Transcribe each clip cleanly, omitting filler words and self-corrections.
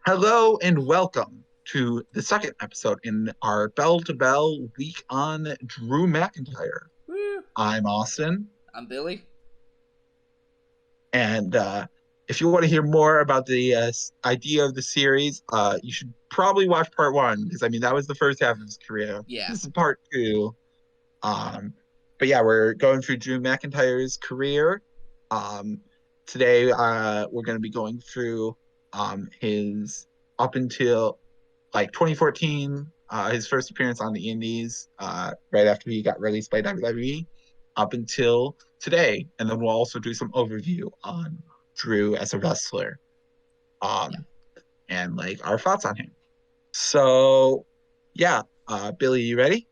Hello and welcome to the second episode in our Bell to Bell week on Drew McIntyre. Woo. I'm Austin, I'm Billy. and if you want to hear more about the idea of the series, you should probably watch part one because I mean that was the first half of his career. Yeah. This is part two. Um, but yeah, we're going through Drew McIntyre's career. Um, Today, we're going to be going through his up until like 2014, his first appearance on the Indies, right after he got released by WWE, up until today, and then we'll also do some overview on Drew as a wrestler, Yeah. um, and like our thoughts on him. So, yeah, Billy, you ready?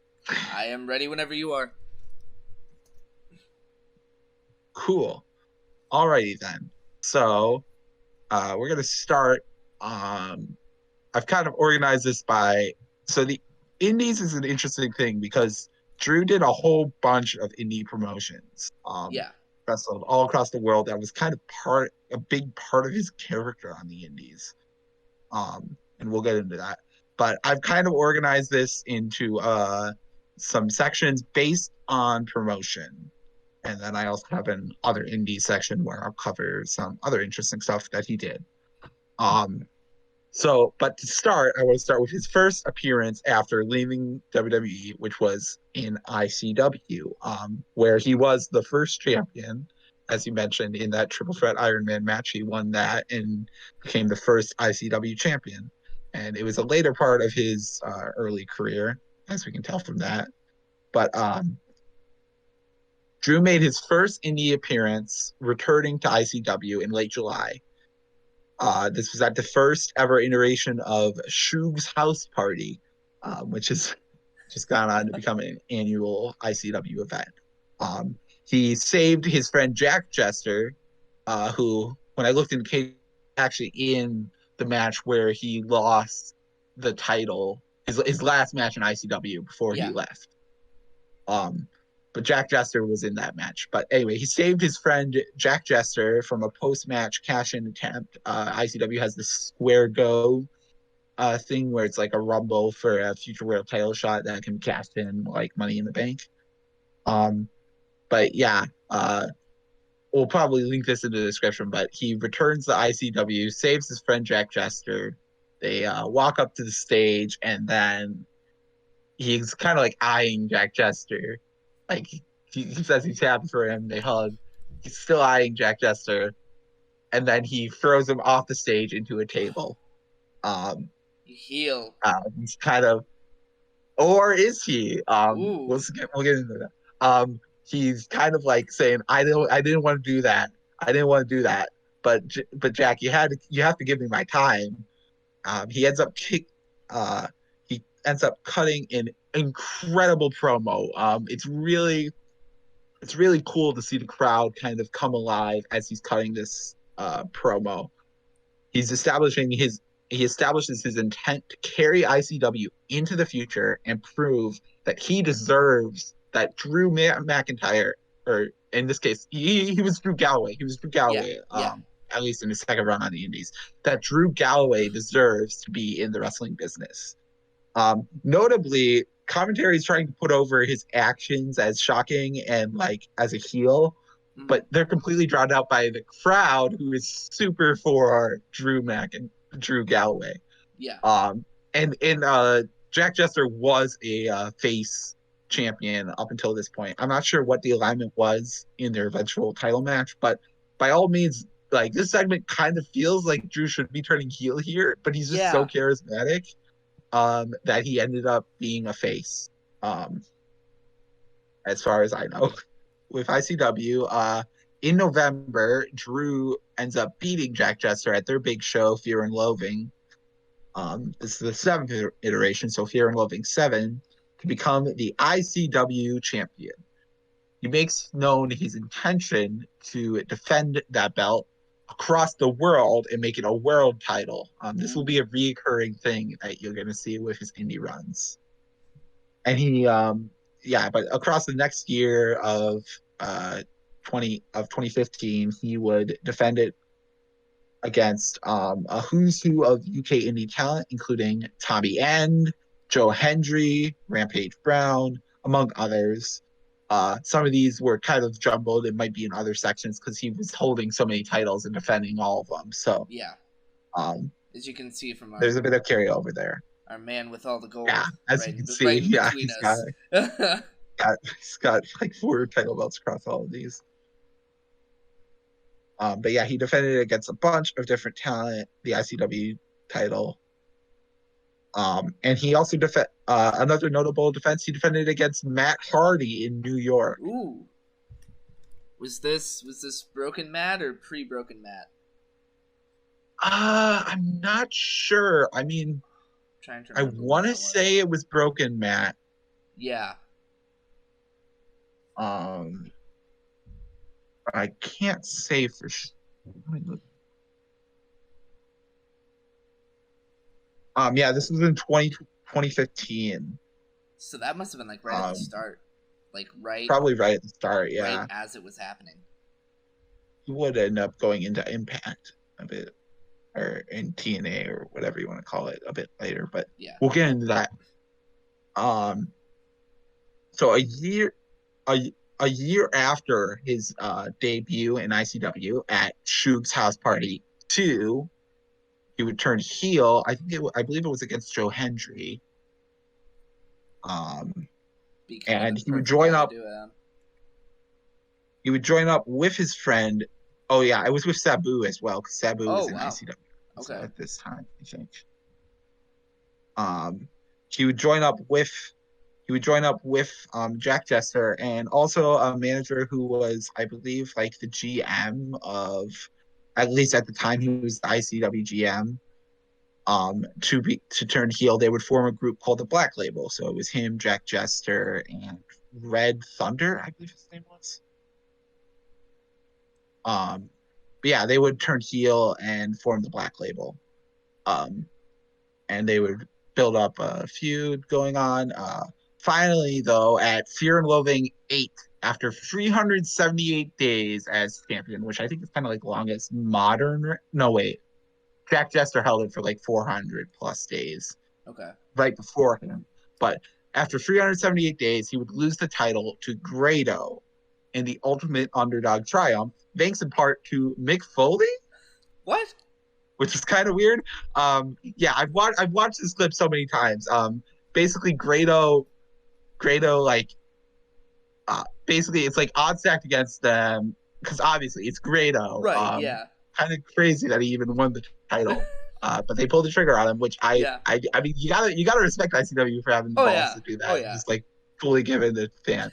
I am ready whenever you are. Cool. Alrighty then. So, we're gonna start. Um, I've kind of organized this by so the indies is an interesting thing because Drew did a whole bunch of indie promotions, Yeah. wrestled all across the world. That was kind of a big part of his character on the indies. And we'll get into that. But I've kind of organized this into some sections based on promotion. And then I also have an other indie section where I'll cover some other interesting stuff that he did. Um, but to start, I want to start with his first appearance after leaving WWE, which was in ICW, where he was the first champion, as you mentioned, in that Triple Threat Iron Man match. He won that and became the first ICW champion. And it was a later part of his early career, as we can tell from that. But Drew made his first indie appearance returning to ICW in late July. This was at the first ever iteration of Shug's House Party, which has just gone on to become an annual ICW event. He saved his friend Jack Jester, who, when I looked in the case, actually in the match where he lost the title, his last match in ICW before he Yeah. left. Um, but Jack Jester was in that match. But anyway, he saved his friend Jack Jester from a post-match cash-in attempt. ICW has this square go thing where it's like a rumble for a future world title shot that can be cashed in like Money in the Bank. Um, but yeah, we'll probably link this in the description. But he returns to ICW, saves his friend Jack Jester. They walk up to the stage, and then he's kind of like eyeing Jack Jester. Like he says he's happy for him. They hug. He's still eyeing Jack Jester, and then he throws him off the stage into a table. Um, Heel. he's kind of, or is he? Ooh. We'll get into that. He's kind of like saying, I didn't want to do that. I didn't want to do that. But Jack, you have to give me my time. He ends up he ends up cutting an incredible promo. It's really cool to see the crowd kind of come alive as he's cutting this promo. He's establishing his he establishes his intent to carry ICW into the future and prove that he deserves that Drew McIntyre, or in this case, he was Drew Galloway. He was Drew Yeah. Galloway, Yeah. at least in his second run on the Indies. That Drew Galloway deserves to be in the wrestling business. Notably, commentary is trying to put over his actions as shocking and like as a heel, Mm-hmm. but they're completely drowned out by the crowd who is super for Drew Mac and Drew Galloway. Yeah. And Jack Jester was a face champion up until this point. I'm not sure what the alignment was in their eventual title match, but by all means, like this segment kind of feels like Drew should be turning heel here, but he's just so Yeah. charismatic that he ended up being a face, um, as far as I know, with ICW. In November, Drew ends up beating Jack Jester at their big show, Fear and Loathing. This is the seventh iteration, so Fear and Loathing 7, to become the ICW champion. He makes known his intention to defend that belt across the world and make it a world title. This will be a recurring thing that you're going to see with his indie runs. And but across the next year of 2015, he would defend it against a who's who of UK indie talent, including Tommy End, Joe Hendry, Rampage Brown, among others. Some of these were kind of jumbled. It might be in other sections because he was holding so many titles and defending all of them. So yeah, as you can see from there's a bit of carryover there. our man with all the gold. Yeah, as you can see, yeah, he's got like 4 title belts across all of these. But yeah, he defended against a bunch of different talent, the ICW title. And he also another notable defense. He defended against Matt Hardy in New York. Ooh, was this Broken Matt or pre-Broken Matt? I'm not sure. I mean, I want to say it was Broken Matt. Yeah. I can't say for sure. Yeah, this was in 2015. So that must have been like right at the start. Like probably right at the start, yeah. Right as it was happening. He would end up going into Impact a bit, or in TNA or whatever you want to call it a bit later, but yeah, we'll get into that. So a year after his debut in ICW at Shug's House Party 2, he would turn heel. I believe it was against Joe Hendry. And he would join up. He would join up with his friend. Oh yeah, it was with Sabu as well, because Sabu was in ICW at this time, I think. He would join up with Jack Jester, and also a manager who was, I believe, like the GM of, at least at the time, he was the ICW GM. To turn heel, they would form a group called the Black Label. So it was him, Jack Jester, and Red Thunder, I believe his name was. But yeah, they would turn heel and form the Black Label. And they would build up a feud going on. Finally, though, at Fear and Loathing 8, after 378 days as champion, which I think is kind of like the longest modern. No, wait. Jack Jester held it for like 400 plus days. Okay. Right before him. But after 378 days, he would lose the title to Grado in the Ultimate Underdog Triumph, thanks in part to Mick Foley. What? Which is kind of weird. Yeah, I've watched this clip so many times. Basically, Grado, like, basically it's like odds stacked against them because obviously it's Grado. Right. Yeah. Kind of crazy that he even won the title. But they pulled the trigger on him, which I mean, you gotta respect ICW for having the balls to do that. Just like fully giving the fan.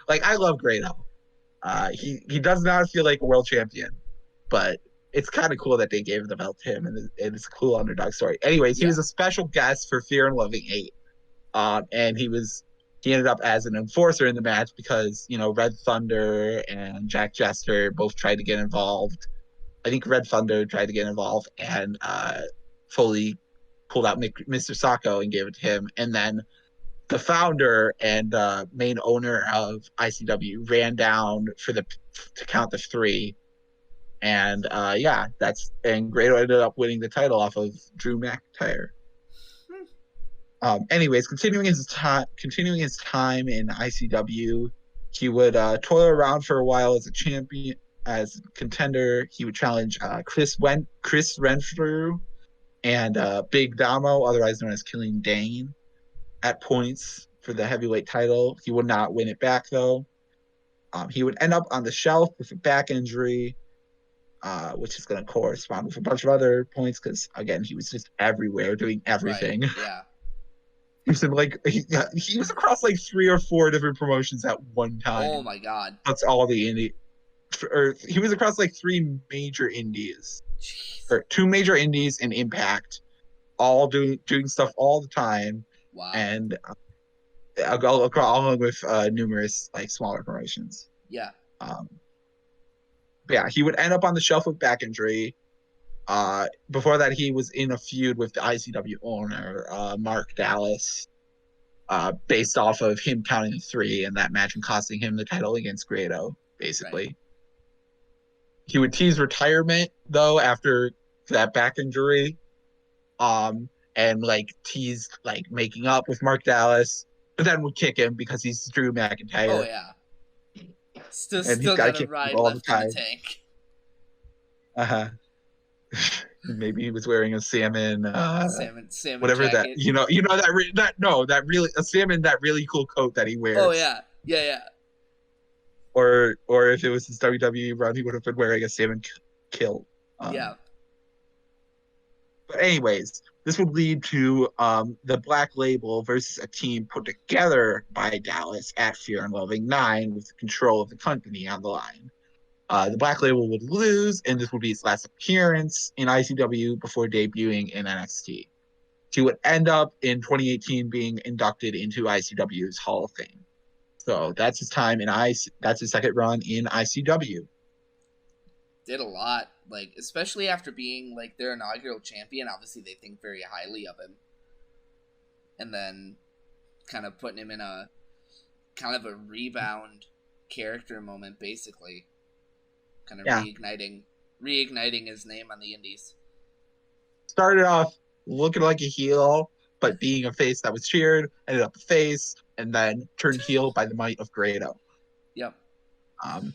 Like, I love Grado. He does not feel like a world champion, but it's kind of cool that they gave the belt to him, and it's a cool underdog story. Anyways, he was a special guest for Fear and Loathing 8, and he ended up as an enforcer in the match because, you know, Red Thunder and Jack Jester both tried to get involved. I think Red Thunder tried to get involved, and Foley pulled out Mr. Sacco and gave it to him. And then the founder and main owner of ICW ran down to count the 3. And and Grado ended up winning the title off of Drew McIntyre. Anyways, continuing his time in ICW, he would toil around for a while as a champion. As contender, he would challenge Chris Renfrew and Big Damo, otherwise known as Killing Dane, at points for the heavyweight title. He would not win it back, though. He would end up on the shelf with a back injury, which is going to correspond with a bunch of other points because, again, he was just everywhere doing everything. Right. Yeah. He was he was across like 3 or 4 different promotions at one time. Oh my god! That's all the indie. He was across like 3 major indies. Jeez. Or 2 major indies and Impact, all doing stuff all the time. Wow. And along with numerous like smaller promotions. Yeah. Yeah, he would end up on the shelf with back injury. Before that, he was in a feud with the ICW owner, Mark Dallas, based off of him counting the 3 in that match and costing him the title against Grado, basically. Right. He would tease retirement, though, after that back injury, um, and like teased like making up with Mark Dallas, but then would kick him because he's Drew Oh McIntyre yeah. Still and he's still got to got a kick ride people all the left in the time. tank. Uh-huh. Maybe he was wearing a salmon, Salmon whatever that jacket. that no that really a salmon that really cool coat that he Oh wears. yeah. Yeah, yeah. Or if it was his WWE run, he would have been wearing a salmon kilt. Yeah. But anyways, this would lead to the Black Label versus a team put together by Dallas at Fear and Loathing 9 with the control of the company on the line. The Black Label would lose, and this would be its last appearance in ICW before debuting in NXT. He would end up in 2018 being inducted into ICW's Hall of Fame. So that's his time in That's his second run in ICW. Did a lot, like especially after being like their inaugural champion. Obviously, they think very highly of him, and then kind of putting him in a kind of a rebound character moment, basically, kind of Yeah, reigniting his name on the indies. started off looking like a heel, but being a face that was cheered, ended up a face, and then turned heel by the might of Grado. Yep. Um,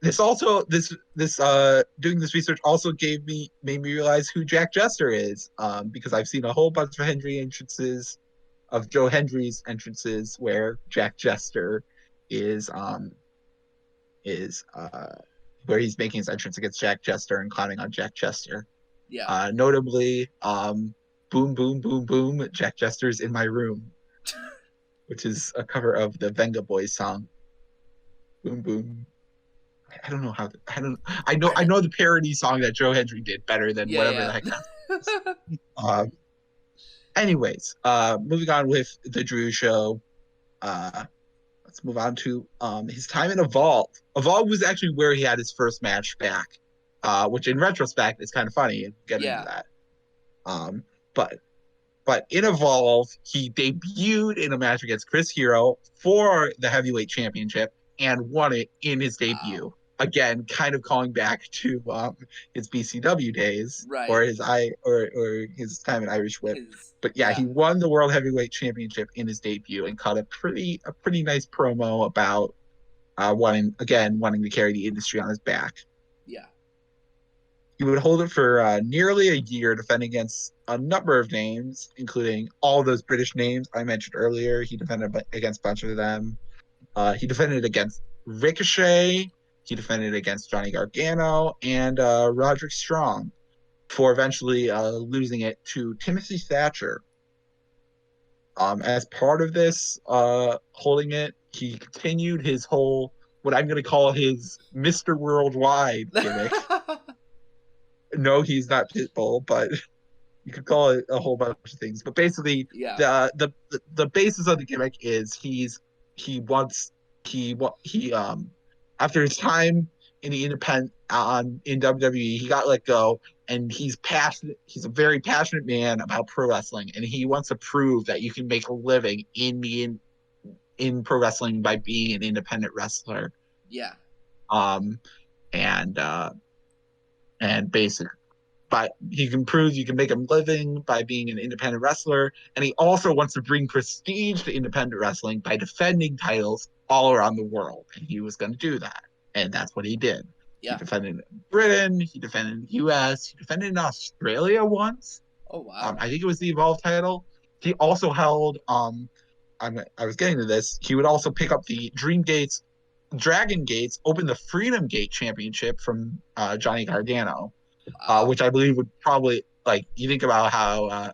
this doing this research also made me realize who Jack Jester is, because I've seen a whole bunch of Joe Hendry's entrances where Jack Jester is is where he's making his entrance against Jack Jester and clowning on Jack Jester. Yeah. Notably, Boom Boom Boom Boom, Jack Jester's in my room, which is a cover of the Venga Boys song. Boom Boom. I don't know how. I know the parody song that Joe Hendry did better than whatever the Yeah. heck that is. Anyways, moving on with the Drew show. Let's move on to his time in Evolve. Evolve was actually where he had his first match back, which in retrospect is kind of funny. And get into that. Um, but in Evolve, he debuted in a match against Chris Hero for the heavyweight championship and won it in his debut. Wow. Again, kind of calling back to his BCW days, right, or his time in Irish Whip. But yeah, he won the World Heavyweight Championship in his debut and cut a pretty nice promo about wanting to carry the industry on his back. Yeah. He would hold it for nearly a year, defending against a number of names, including all those British names I mentioned earlier. He defended against a bunch of them. He defended against Ricochet. He defended against Johnny Gargano and Roderick Strong, before eventually losing it to Timothy Thatcher. As part of this holding it, he continued his whole, what I'm going to call his Mr. Worldwide gimmick. No, he's not Pitbull, but you could call it a whole bunch of things. But basically, the basis of the gimmick is after his time in the independent in WWE, he got let go, and he's passionate. He's a very passionate man about pro wrestling, and he wants to prove that you can make a living in pro wrestling by being an independent wrestler. Yeah. And basic, but he can prove you can make a living by being an independent wrestler, and he also wants to bring prestige to independent wrestling by defending titles all around the world, and he was going to do that, and that's what he did. Yeah. He defended in Britain, he defended in the US, he defended in Australia once. Oh wow. I think it was the Evolve title. He also held I was getting to this, he would also pick up the Dragon Gates, open the Freedom Gate Championship from Johnny Gargano, which I believe would probably, like, you think about how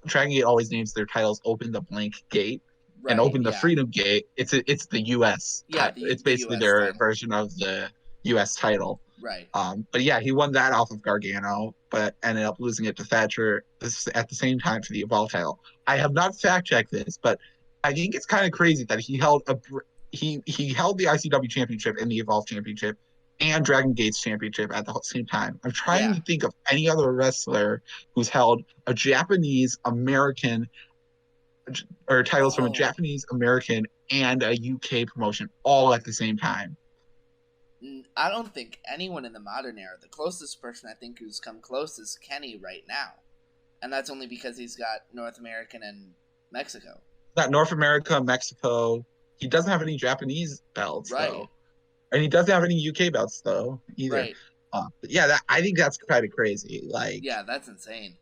Dragon Gate always names their titles Open the Blank Gate, right, and Open the Freedom Gate. It's the U.S. It's basically their title version of the U.S. title. Right. But yeah, he won that off of Gargano, but ended up losing it to Thatcher at the same time for the Evolve title. I have not fact checked this, but I think it's kind of crazy that he held he held the ICW championship and the Evolve championship and Dragon Gates championship at the same time. I'm trying to think of any other wrestler who's held a Japanese American or titles from a Japanese American and a UK promotion all at the same time. I don't think anyone in the modern era. The closest person I think who's come close is Kenny right now, and that's only because he's got North American and Mexico. Got North America, Mexico. He doesn't have any Japanese belts Right. though, and he doesn't have any UK belts though either. Right. But yeah, I think that's kind of crazy. Like, Yeah, that's insane.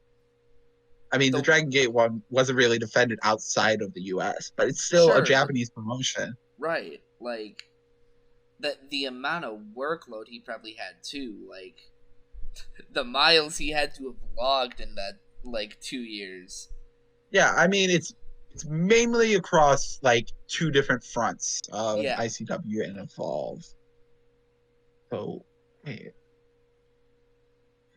I mean, the The Dragon Gate one wasn't really defended outside of the US, but it's still a Sure, but Japanese promotion. right, like the amount of workload he probably had too, like the miles he had to have logged in that like 2 years. Yeah, I mean, it's mainly across like two different fronts of Yeah. ICW and Evolve. So, wait,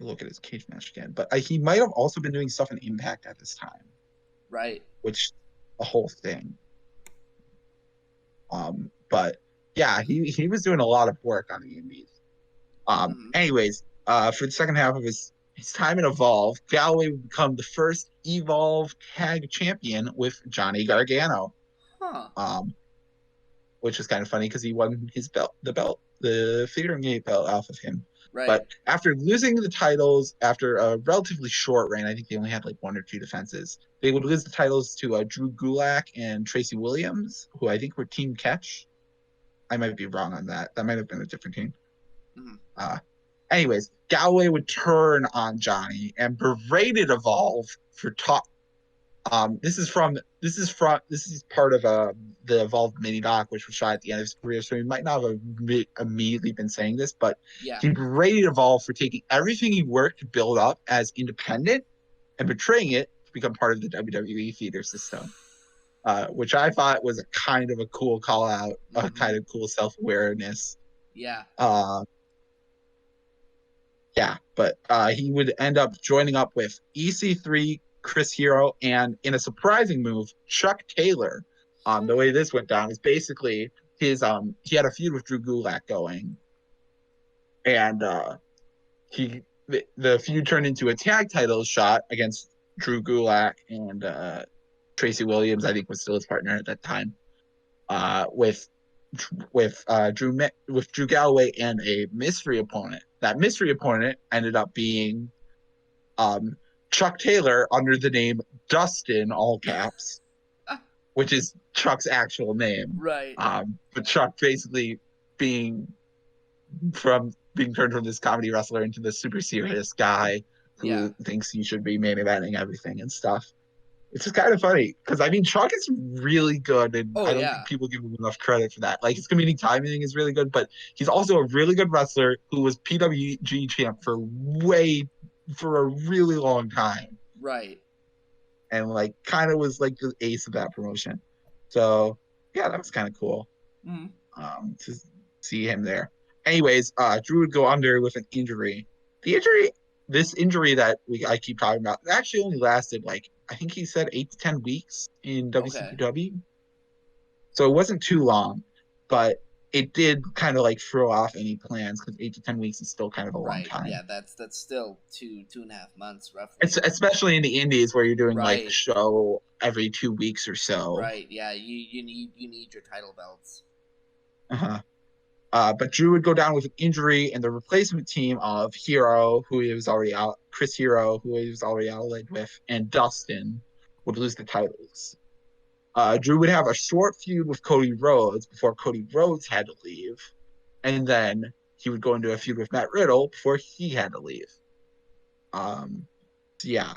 look at his cage match again. But he might have also been doing stuff in Impact at this time, Right. which the whole thing. But yeah, he was doing a lot of work on the Indies. Anyways, for the second half of his time in Evolve, Galloway would become the first Evolve Tag Champion with Johnny Gargano. Huh. Which is kind of funny because he won his belt, the Figuring Gate belt off of him. Right. But after losing the titles after a relatively short reign, I think they only had like 1 or 2 defenses. They would lose the titles to Drew Gulak and Tracy Williams, who I think were Team Catch. I might be wrong on that. That might have been a different team. Anyways, Galloway would turn on Johnny and berated Evolve for talk. This is part of the Evolve mini doc, which was shot at the end of his career, so he might not have immediately been saying this, but yeah. He berated Evolve for taking everything he worked to build up as independent and betraying it to become part of the WWE feeder system, which I thought was a kind of a cool call out, a kind of cool self-awareness. Yeah. Yeah, but he would end up joining up with EC3, Chris Hero, and in a surprising move, Chuck Taylor. The way this went down is basically he had a feud with Drew Gulak going, and the feud turned into a tag title shot against Drew Gulak and Tracy Williams, I think was still his partner at that time, with Drew Galloway and a mystery opponent. That mystery opponent ended up being Chuck Taylor under the name Dustin, all caps, which is Chuck's actual name. Right. But Chuck basically being turned from this comedy wrestler into this super serious guy who thinks he should be main eventing everything and stuff. It's just kind of funny because I mean Chuck is really good, and I don't think people give him enough credit for that. Like his comedic timing is really good, but he's also a really good wrestler who was PWG champ for a really long time. Right. And like kind of was like the ace of that promotion. So yeah, that was kind of cool. To see him there. Anyways, Drew would go under with an injury. This injury that I keep talking about, it actually only lasted like I think he said 8 to 10 weeks in WCW. So it wasn't too long, but it did kind of like throw off any plans because 8 to 10 weeks is still kind of a long time. Yeah, that's still 2.5 months roughly. It's especially in the indies where you're doing like a show every 2 weeks or so. Right. Yeah, you need your title belts. But Drew would go down with an injury, and the replacement team of Hero, who he was already out, Chris Hero, who he was already allied with, and Dustin would lose the titles. Drew would have a short feud with Cody Rhodes before Cody Rhodes had to leave, and then he would go into a feud with Matt Riddle before he had to leave. Yeah,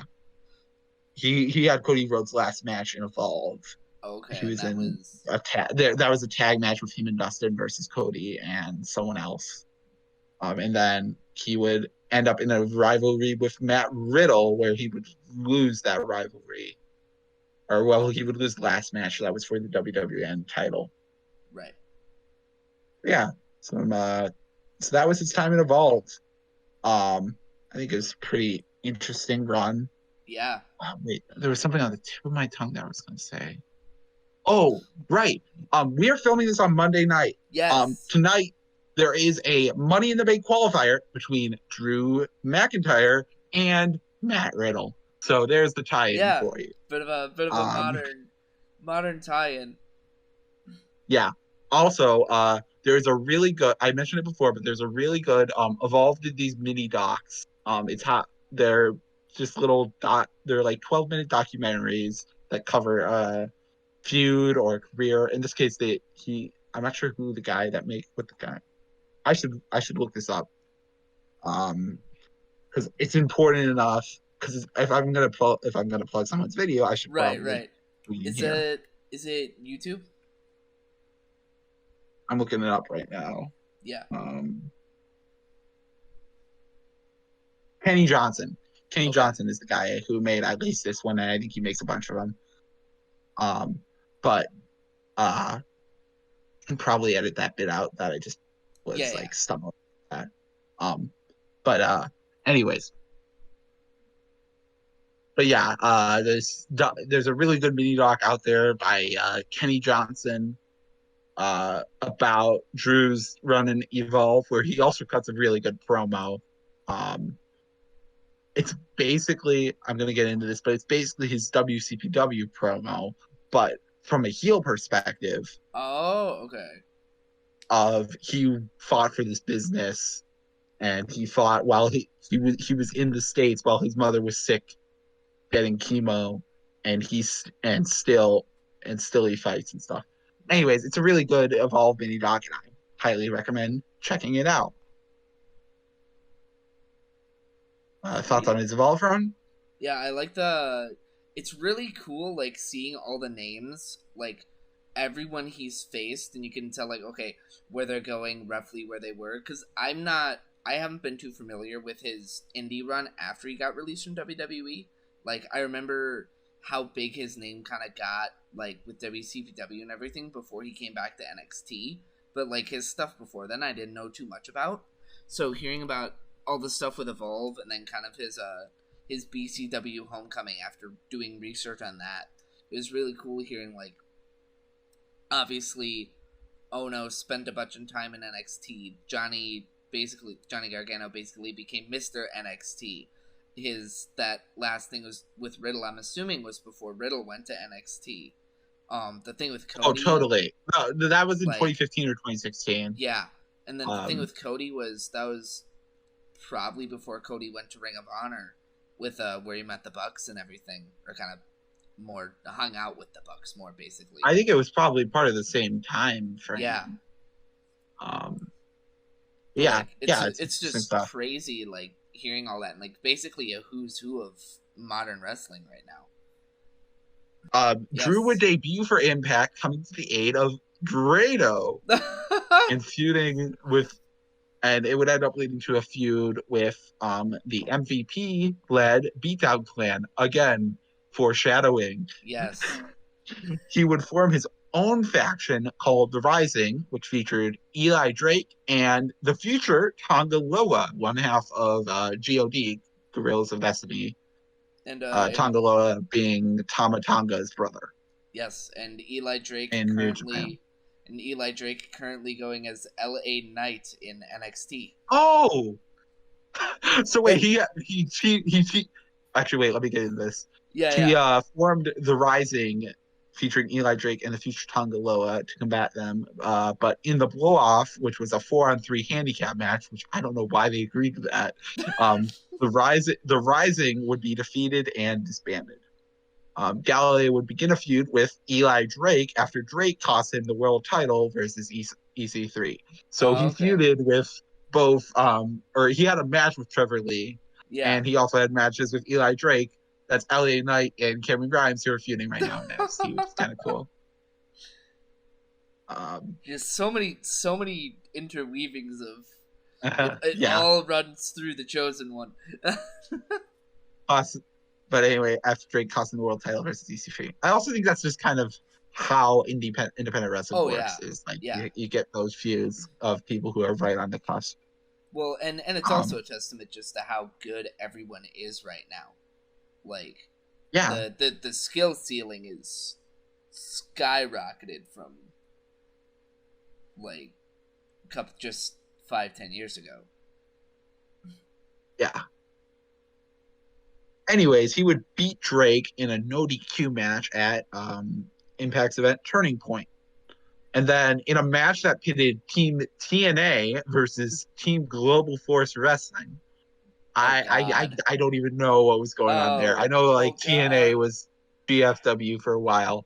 he had Cody Rhodes' last match in Evolve. Okay, he was a tag. That was a tag match with him and Dustin versus Cody and someone else. And then he would end up in a rivalry with Matt Riddle, where he would lose that rivalry, he would lose the last match that was for the WWN title. Right. Yeah. So that was his time in Evolve. I think it was a pretty interesting run. Yeah. Wait, there was something on the tip of my tongue that I was going to say. Oh, right. We are filming this on Monday night. Yes. Tonight, there is a Money in the Bank qualifier between Drew McIntyre and Matt Riddle. So there's the tie-in for you. Bit of a modern tie-in. Yeah. Also, there's a really good, I mentioned it before, but there's a really good Evolve did these mini docs. It's hot. They're just little they're like 12-minute documentaries that cover feud or career. In this case, I'm not sure who the guy that make what the guy. I should look this up. Because it's important enough. Because if I'm gonna plug someone's video, I should Right, probably right. tweet in Is here. it YouTube? I'm looking it up right now. Yeah. Kenny Johnson. Kenny Okay. Johnson is the guy who made at least this one, and I think he makes a bunch of them. But can probably edit that bit out that I just Yeah, was yeah. like stumbled at. But anyways, but yeah, there's a really good mini doc out there by Kenny Johnson about Drew's run in Evolve, where he also cuts a really good promo. It's basically, I'm gonna get into this, but it's basically his WCPW promo, but from a heel perspective Oh, okay. of he fought for this business and he fought while he was in the States while his mother was sick getting chemo, and still he fights and stuff. Right. Anyways, it's a really good Evolve mini doc, and I highly recommend checking it out. Thoughts Sweet. on his Evolve run? Yeah, I like the. It's really cool, like seeing all the names, like everyone he's faced, and you can tell, like, okay, where they're going, roughly where they were. Because I haven't been too familiar with his indie run after he got released from WWE. Like, I remember how big his name kind of got, like with WCPW and everything before he came back to NXT. But like his stuff before then, I didn't know too much about. So hearing about all the stuff with Evolve and then kind of his BCW homecoming after doing research on that. It was really cool hearing, like, obviously, Ono spent a bunch of time in NXT. Johnny Gargano basically became Mr. NXT. That last thing was with Riddle, I'm assuming was before Riddle went to NXT. The thing with Oh, Cody, totally. No, that was in like, 2015 or 2016. yeah. And then the thing Um, with Cody was probably before Cody went to Ring of Honor with where he met the Bucks and everything, or kind of more hung out with the Bucks more basically. I think it was probably part of the same time Yeah, frame. Um, but yeah, like yeah, it's it's interesting just stuff. crazy, like hearing all that, and like basically a who's who of modern wrestling right now. Drew would Yes. debut for Impact, coming to the aid of Grado and feuding with, and it would end up leading to a feud with the MVP led Beatdown Clan. Again, foreshadowing. Yes. He would form his own faction called the Rising, which featured Eli Drake and the future Tonga Loa, one half of God, Gorillas of Destiny. And Tonga Loa being Tama Tonga's brother yes, and Eli Drake in New Japan. currently going as LA Knight in NXT. Oh, so wait, he actually wait, let me get into this. Yeah, He yeah. formed the Rising, featuring Eli Drake and the future Tonga Loa to combat them. But in the blow off, which was a 4-on-3 handicap match, which I don't know why they agreed to that, the Rising would be defeated and disbanded. Galloway would begin a feud with Eli Drake after Drake cost him the world title versus EC3. So he Okay. feuded with both, or he had a match with Trevor Lee, Yeah. and he also had matches with Eli Drake. That's LA Knight and Cameron Grimes who are feuding right now in NXT, which is kind of cool. Just so many interweavings of it Yeah. all runs through the chosen one. But anyway, after Drake costing the world title versus EC3, I also think that's just kind of how independent wrestling Oh yeah. works. Is like Yeah. you get those feuds of people who are right on the cusp. Well, and it's also Um, a testament just to how good everyone is right now. Like yeah, the skill ceiling is skyrocketed from like couple just 5-10 years ago. yeah. Anyways, he would beat Drake in a no DQ match at Impact's event Turning Point. And then in a match that pitted Team TNA versus Team Global Force Wrestling, Oh I God. I don't even know what was going on there. I Oh. know Oh like TNA God. was GFW for a while.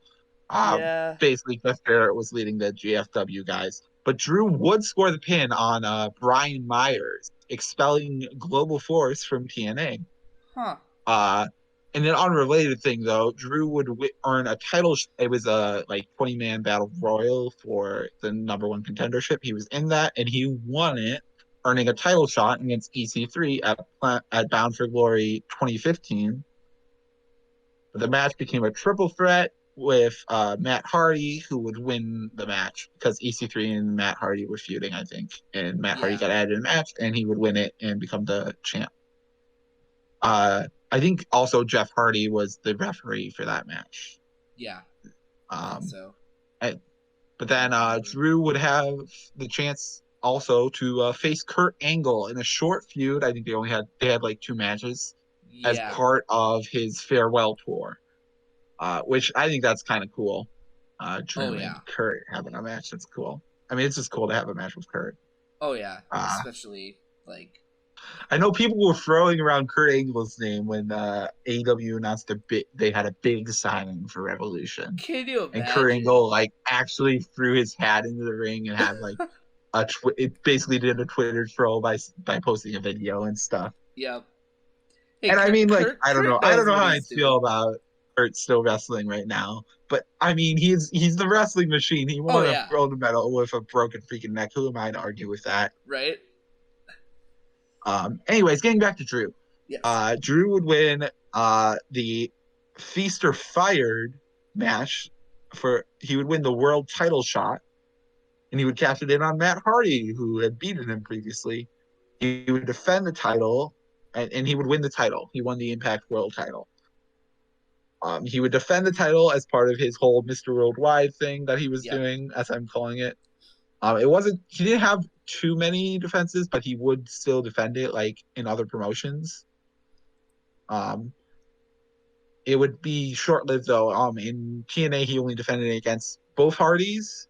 Yeah. Basically Jeff Jarrett was leading the GFW guys. But Drew would score the pin on Brian Myers, expelling Global Force from TNA. Huh. Uh, and an unrelated thing though, Drew would earn a title. It was a like 20-man battle royal for the number one contendership. He was in that, and he won it, earning a title shot against EC3 at Bound for Glory 2015. The match became a triple threat with Matt Hardy, who would win the match because EC3 and Matt Hardy were feuding, I think, and Matt Hardy Yeah. got added in the match, and he would win it and become the champ. I think also Jeff Hardy was the referee for that match. Yeah. I think Um, so. and, but then Drew would have the chance also to face Kurt Angle in a short feud. I think they had like 2 matches as Yeah. part of his farewell tour, which I think that's kind of cool. Oh Drew and yeah. Kurt having a match, that's cool. I mean, it's just cool to have a match with Kurt. Oh yeah. Uh, Especially like. I know people were throwing around Kurt Angle's name when AEW announced they had a big signing for Revolution, Can you and Kurt imagine? Angle like actually threw his hat into the ring and had like it basically did a Twitter troll by posting a video and stuff. Yep. Hey, And I Kurt. mean, like, Kurt. Kurt I don't knows know what how I he's feel doing. about Kurt still wrestling right now, but I mean, he's the wrestling machine. He Oh won a yeah. gold medal with a broken freaking neck. Who am I to argue with that? Right. Anyways, getting back to Drew. Yes. Drew would win the Feast or Fired match he would win the world title shot, and he would cash it in on Matt Hardy, who had beaten him previously. He would defend the title, and he would win the title. He won the Impact World title. He would defend the title as part of his whole Mr. Worldwide thing that he was Yep. doing, as I'm calling it. It wasn't he didn't have too many defenses, but he would still defend it like in other promotions. Um, it would be short lived though. In TNA, he only defended it against both Hardys,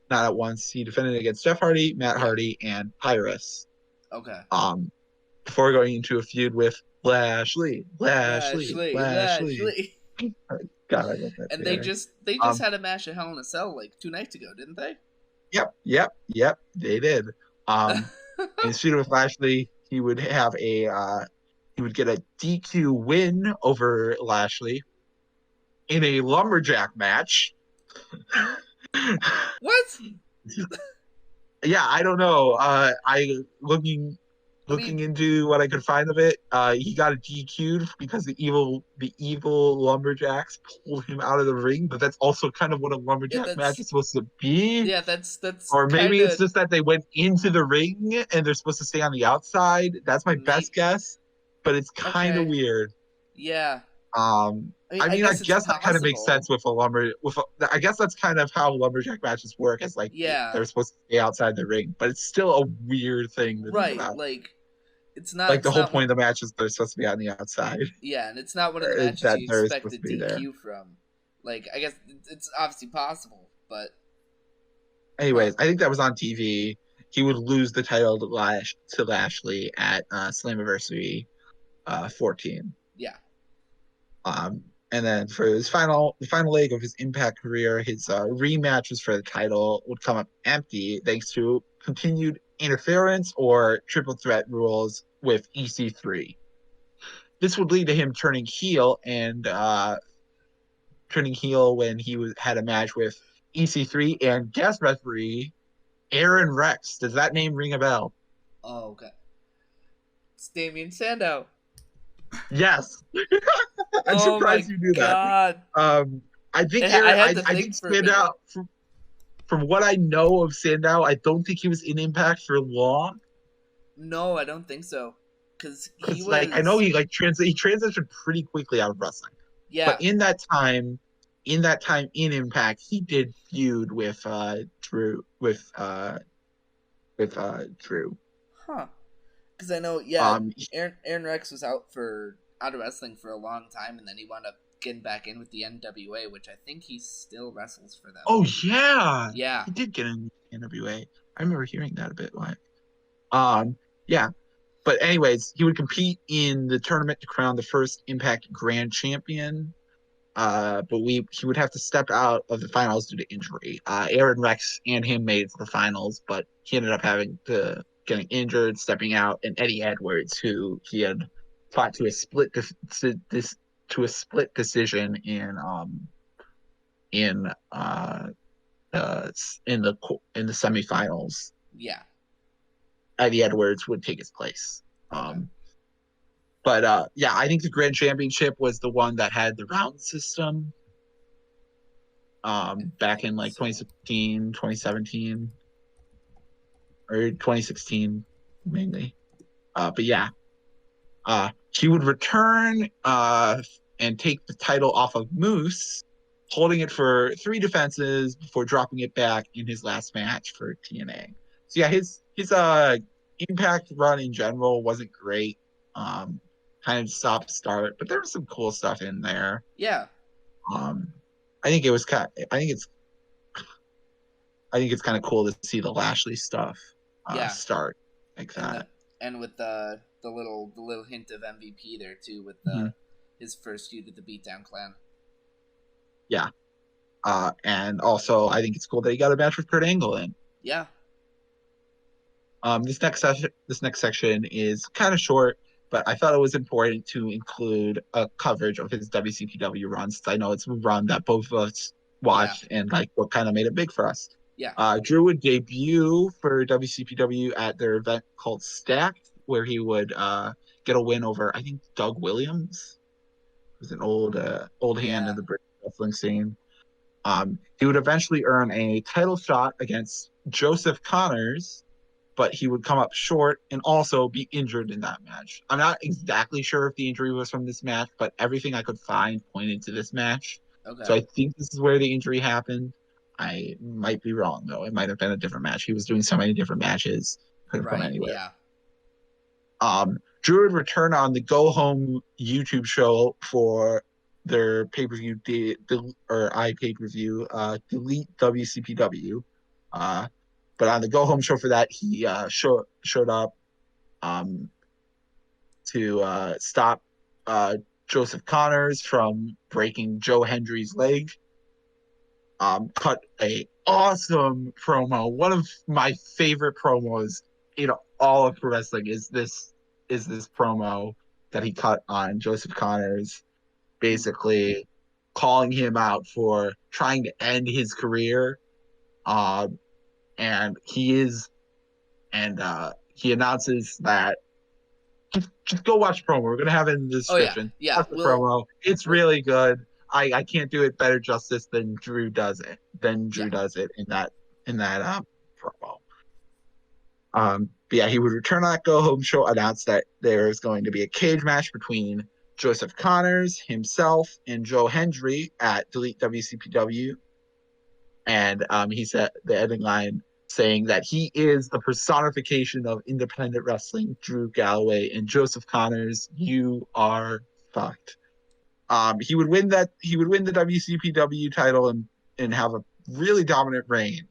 not at once. He defended it against Jeff Hardy, Matt Yeah. Hardy, and Pyrrhus. Okay. Um, before going into a feud with Lashley. Lashley. Lashley. God, I love that And theory. they just had a match at Hell in a Cell like 2 nights ago, didn't they? Yep. They did. In feud with Lashley, he would have he would get a DQ win over Lashley in a lumberjack match. What? Yeah, I don't know. I I mean, looking into what I could find of it. He got a DQ'd because the evil lumberjacks pulled him out of the ring. But that's also kind of what a yeah, lumberjack match is supposed to be. that's Or maybe kind it's of just that they went into the ring and they're supposed to stay on the outside. That's my best me. guess, but it's kind of Okay. weird. Yeah. I I mean, I guess it's guess that kind of makes possible. sense with I guess that's kind of how lumberjack matches work. It's like Yeah. they're supposed to stay outside the ring, but it's still a weird thing to think Right. about. Like Like the it's whole not point one. of the match is they're supposed to be on the outside, Yeah, and it's not one of the or matches that you they're expect supposed a to be there. DQ from. Like I guess it's obviously possible, but huh. Anyways, I think that was on TV. He would lose the title to Lashley at Slammiversary 14. Yeah. Um, and then for the final leg of his Impact career, his rematches for the title would come up empty thanks to continued interference or triple threat rules with EC3. This would lead to him turning heel when had a match with EC3 and guest referee Aaron Rex. Does that name ring a bell? Oh, okay. It's Damien Sandow. Yes. I'm Oh surprised my you knew that. god. I think I Aaron. had to I think think for a minute. Sandow. From what I know of Sandow, I don't think he was in Impact for long. No, I don't think so. Cause he Because like I know was he transitioned pretty quickly out of wrestling. But yeah. in that time in Impact, he did feud with Drew Drew. Huh. Cause I know, yeah, Um Aaron Rex was out for out of wrestling for a long time, and then he wound up getting back in with the NWA, which I think he still wrestles for them. Oh yeah, Yeah. he did get in the NWA. I remember hearing that a bit. Like, yeah. But anyways, he would compete in the tournament to crown the first Impact Grand Champion. But he would have to step out of the finals due to injury. Aaron Rex and him made it to the finals, but he ended up getting injured, stepping out, and Eddie Edwards, who he had fought to a split decision in in the semifinals. Yeah. Eddie Edwards would take his place. Okay. But yeah, I think the Grand Championship was the one that had the round system. Back in like 2016, 2017, or 2016 mainly. But yeah, he would return and take the title off of Moose, holding it for 3 defenses before dropping it back in his last match for TNA. So yeah, his Impact run in general wasn't great. Kind of stop start, but there was some cool stuff in there. Yeah. I think it's kind of cool to see the Lashley stuff start like that. And with the little hint of MVP there too, with his first feud with the Beatdown Clan. Yeah. And also I think it's cool that he got a match with Kurt Angle in. Yeah. This next section is kind of short, but I thought it was important to include a coverage of his WCPW runs. I know it's a run that both of us watched and like what kind of made it big for us. Yeah. Drew would debut for WCPW at their event called Stacked, where he would get a win over, I think, Doug Williams. He was an old hand in the British wrestling scene. He would eventually earn a title shot against Joseph Connors, but he would come up short and also be injured in that match. I'm not exactly sure if the injury was from this match, but everything I could find pointed to this match. Okay. So I think this is where the injury happened. I might be wrong, though. It might have been a different match. He was doing so many different matches. Could have gone anywhere. Yeah. Drew would return on the Go Home YouTube show for their pay-per-view, iPay-per-view, Delete WCPW. But on the Go Home show for that, he showed up to stop Joseph Connors from breaking Joe Hendry's leg. Cut a awesome promo. One of my favorite promos in all of pro wrestling is this promo that he cut on Joseph Connors, basically calling him out for trying to end his career. And he announces that just go watch promo. We're gonna have it in the description. Yeah. Watch the promo. It's really good. I can't do it better justice than Drew does it. Does it in that promo. But yeah, he would return on that Go Home show, announce that there's going to be a cage match between Joseph Connors, himself, and Joe Hendry at Delete WCPW. And he said the ending line saying that he is the personification of independent wrestling, Drew Galloway, and Joseph Connors, you are fucked. He would win the WCPW title and have a really dominant reign.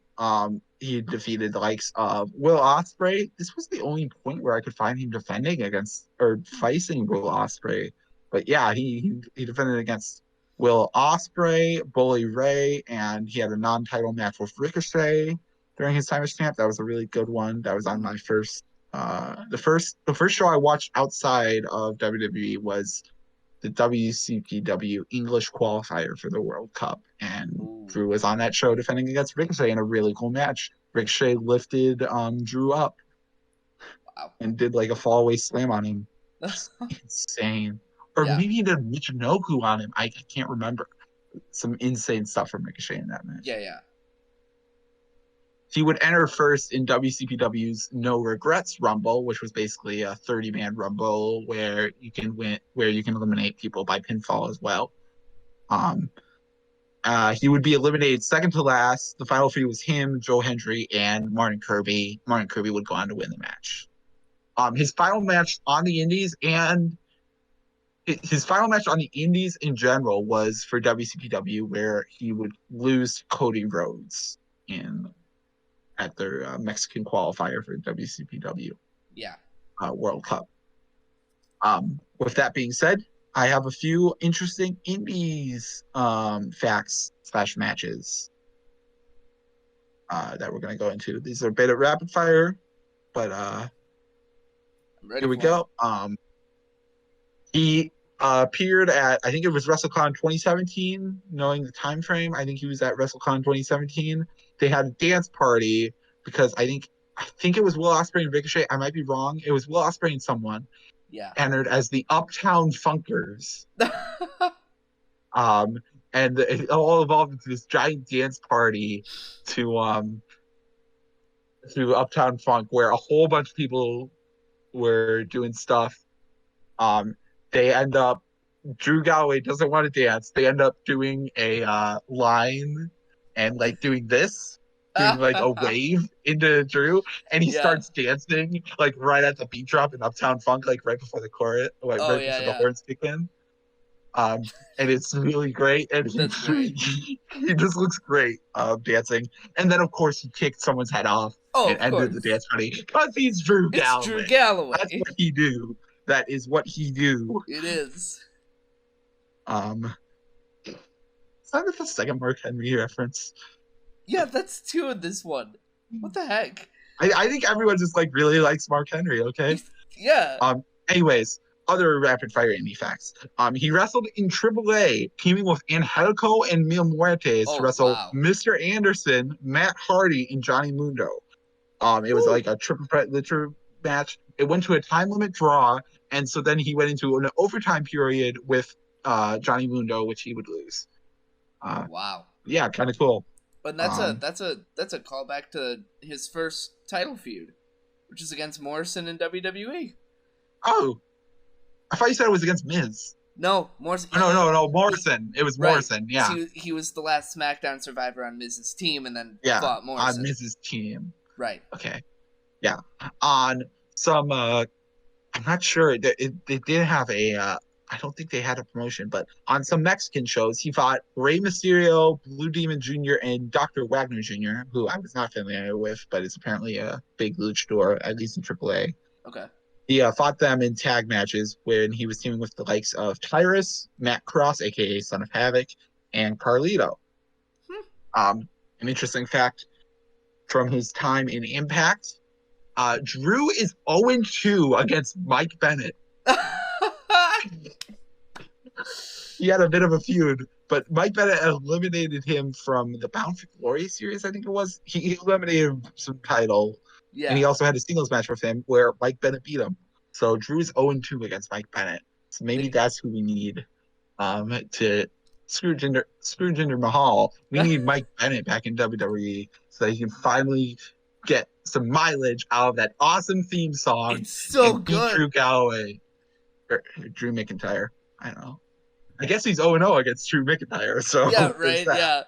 He defeated the likes of Will Ospreay. This was the only point where I could find him defending against or facing Will Ospreay. But yeah, he defended against Will Ospreay, Bully Ray, and he had a non-title match with Ricochet during his time as champ. That was a really good one. That was on my first the first show I watched outside of WWE was the WCPW English qualifier for the World Cup, and Drew was on that show defending against Ricochet in a really cool match. Ricochet lifted Drew up and did like a fallaway slam on him. Insane. Or maybe he did Michinoku on him. I can't remember. Some insane stuff from Ricochet in that match. Yeah. He would enter first in WCPW's No Regrets Rumble, which was basically a 30-man rumble where you can eliminate people by pinfall as well. He would be eliminated second to last. The final 3 was him, Joe Hendry, and Martin Kirby. Martin Kirby would go on to win the match. His final match on the Indies and his final match on the Indies in general was for WCPW, where he would lose to Cody Rhodes in at their Mexican qualifier for WCPW Yeah. World Cup. With that being said, I have a few interesting Indies facts / matches that we're going to go into. These are a bit of rapid fire, but I'm ready here we for 'em. go. He appeared at, I think it was WrestleCon 2017. Knowing the time frame, I think he was at WrestleCon 2017. They had a dance party because I think it was Will Ospreay and Ricochet. I might be wrong. It was Will Ospreay and someone Yeah. entered as the Uptown Funkers. Um, and it all evolved into this giant dance party to Uptown Funk, where a whole bunch of people were doing stuff. They end up Drew Galloway doesn't want to dance. They end up doing a line and like doing this, doing like a wave into Drew, and he Yeah. starts dancing like right at the beat drop in Uptown Funk, like right before the chorus, like Oh right yeah, before the yeah. horns kick in. And it's really great, and That's great. he just looks great dancing. And then of course he kicked someone's head off Oh, and of ended the course. dance party because he's Drew It's Drew Galloway. That's Galloway. what he do. That is what he do. It is. Is that the second Mark Henry reference? Yeah, that's two in this one. What the heck? I think everyone just like really likes Mark Henry. Okay. Yeah. Anyways, other rapid fire indie facts. He wrestled in AAA, teaming with Angelico and Mil Muertes to wrestle wow. Mr. Anderson, Matt Hardy, and Johnny Mundo. It was like a triple threat match. It went to a time limit draw, and so then he went into an overtime period with Johnny Mundo, which he would lose. Wow. Yeah, kind of cool. But that's a callback to his first title feud, which is against Morrison in WWE. Oh, I thought you said it was against Miz. No, Morrison. Oh, no, Morrison. It was Morrison. Yeah, he was the last SmackDown survivor on Miz's team, and then fought on Morrison Miz's team. Right. Okay. Yeah. On some, I'm not sure. They did have a. I don't think they had a promotion, but on some Mexican shows, he fought Rey Mysterio, Blue Demon Jr., and Dr. Wagner Jr., who I was not familiar with, but is apparently a big luchador, at least in AAA. Okay. He fought them in tag matches when he was teaming with the likes of Tyrus, Matt Cross, aka Son of Havoc, and Carlito. An interesting fact from his time in Impact, Drew is 0-2 against Mike Bennett. He had a bit of a feud, but Mike Bennett eliminated him from the Bound for Glory series, I think it was. He eliminated him some title. Yeah. And he also had a singles match with him where Mike Bennett beat him. So Drew's 0-2 against Mike Bennett. So maybe that's who we need to screw Jinder Mahal. We need Mike Bennett back in WWE so that he can finally get some mileage out of that awesome theme song. It's so and good. Beat Drew Galloway. Or Drew McIntyre. I don't know. I guess he's 0-0 against Drew McIntyre. So yeah, right. Yeah.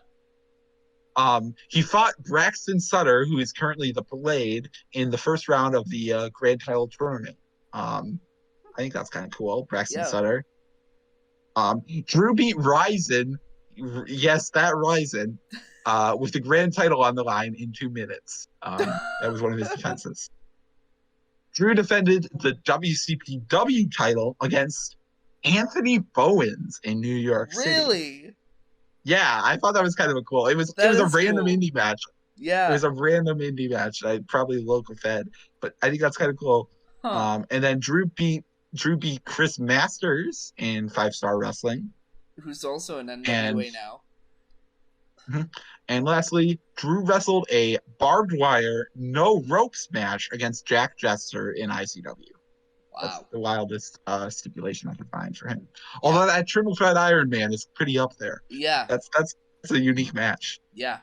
He fought Braxton Sutter, who is currently the Blade, in the first round of the Grand Title tournament. I think that's kind of cool. Braxton Sutter. Drew beat Ryzen. Yes, that Ryzen. With the Grand Title on the line in 2 minutes. That was one of his defenses. Drew defended the WCPW title against Anthony Bowens in New York City. Really? Yeah, I thought that was kind of cool. It was a random indie match. Yeah. It was a random indie match. Probably local fed, but I think that's kind of cool. Huh. And then Drew beat Chris Masters in 5-Star Wrestling, who's also in NWA now. And lastly, Drew wrestled a barbed wire no ropes match against Jack Jester in ICW. Wow. That's the wildest stipulation I could find for him. Although that triple threat Iron Man is pretty up there. Yeah. That's a unique match. Yeah.